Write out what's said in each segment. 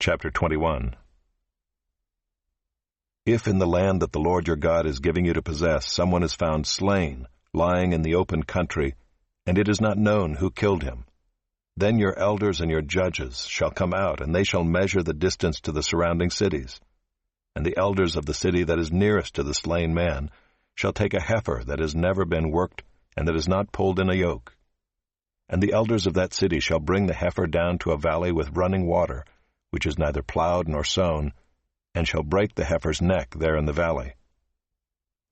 Chapter 21. If in the land that the Lord your God is giving you to possess someone is found slain, lying in the open country, and it is not known who killed him, then your elders and your judges shall come out, and they shall measure the distance to the surrounding cities. And the elders of the city that is nearest to the slain man shall take a heifer that has never been worked and that is not pulled in a yoke. And the elders of that city shall bring the heifer down to a valley with running water, which is neither plowed nor sown, and shall break the heifer's neck there in the valley.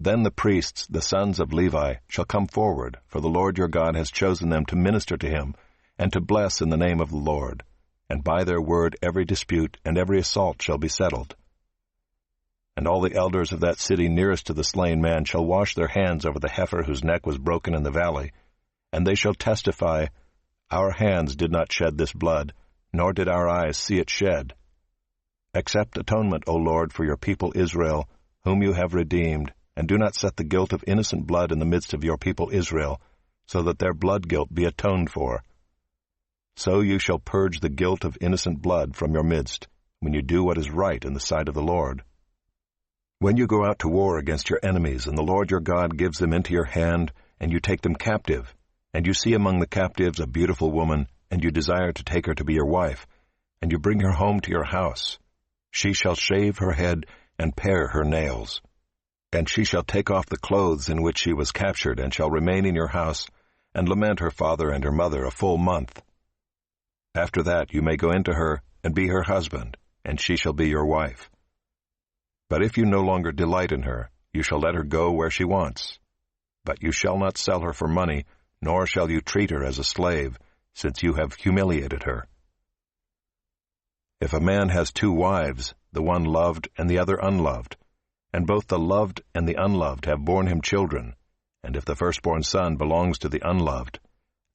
Then the priests, the sons of Levi, shall come forward, for the Lord your God has chosen them to minister to him, and to bless in the name of the Lord, and by their word every dispute and every assault shall be settled. And all the elders of that city nearest to the slain man shall wash their hands over the heifer whose neck was broken in the valley, and they shall testify, Our hands did not shed this blood, nor did our eyes see it shed. Accept atonement, O Lord, for your people Israel, whom you have redeemed, and do not set the guilt of innocent blood in the midst of your people Israel, so that their blood guilt be atoned for. So you shall purge the guilt of innocent blood from your midst, when you do what is right in the sight of the Lord. When you go out to war against your enemies, and the Lord your God gives them into your hand, and you take them captive, and you see among the captives a beautiful woman, and you desire to take her to be your wife, and you bring her home to your house, she shall shave her head and pare her nails. And she shall take off the clothes in which she was captured, and shall remain in your house, and lament her father and her mother a full month. After that you may go into her, and be her husband, and she shall be your wife. But if you no longer delight in her, you shall let her go where she wants. But you shall not sell her for money, nor shall you treat her as a slave, since you have humiliated her. If a man has two wives, the one loved and the other unloved, and both the loved and the unloved have borne him children, and if the firstborn son belongs to the unloved,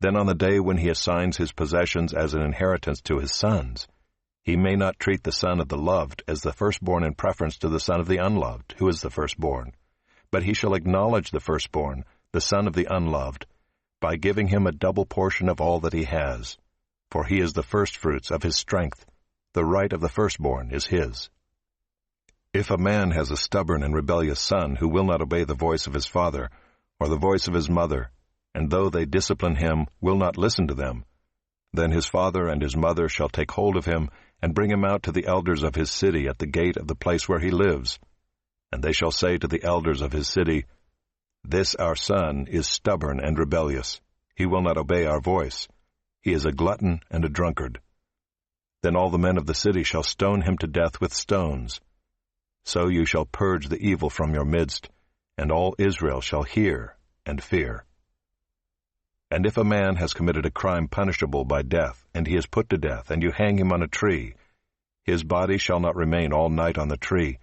then on the day when he assigns his possessions as an inheritance to his sons, he may not treat the son of the loved as the firstborn in preference to the son of the unloved, who is the firstborn, but he shall acknowledge the firstborn, the son of the unloved, by giving him a double portion of all that he has, for he is the firstfruits of his strength. The right of the firstborn is his. If a man has a stubborn and rebellious son who will not obey the voice of his father or the voice of his mother, and though they discipline him, will not listen to them, then his father and his mother shall take hold of him and bring him out to the elders of his city at the gate of the place where he lives. And they shall say to the elders of his city, This our son is stubborn and rebellious. He will not obey our voice. He is a glutton and a drunkard. Then all the men of the city shall stone him to death with stones. So you shall purge the evil from your midst, and all Israel shall hear and fear. And if a man has committed a crime punishable by death, and he is put to death, and you hang him on a tree, his body shall not remain all night on the tree,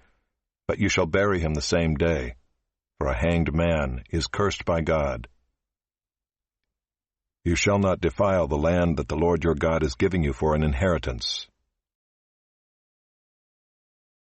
but you shall bury him the same day, for a hanged man is cursed by God. You shall not defile the land that the Lord your God is giving you for an inheritance,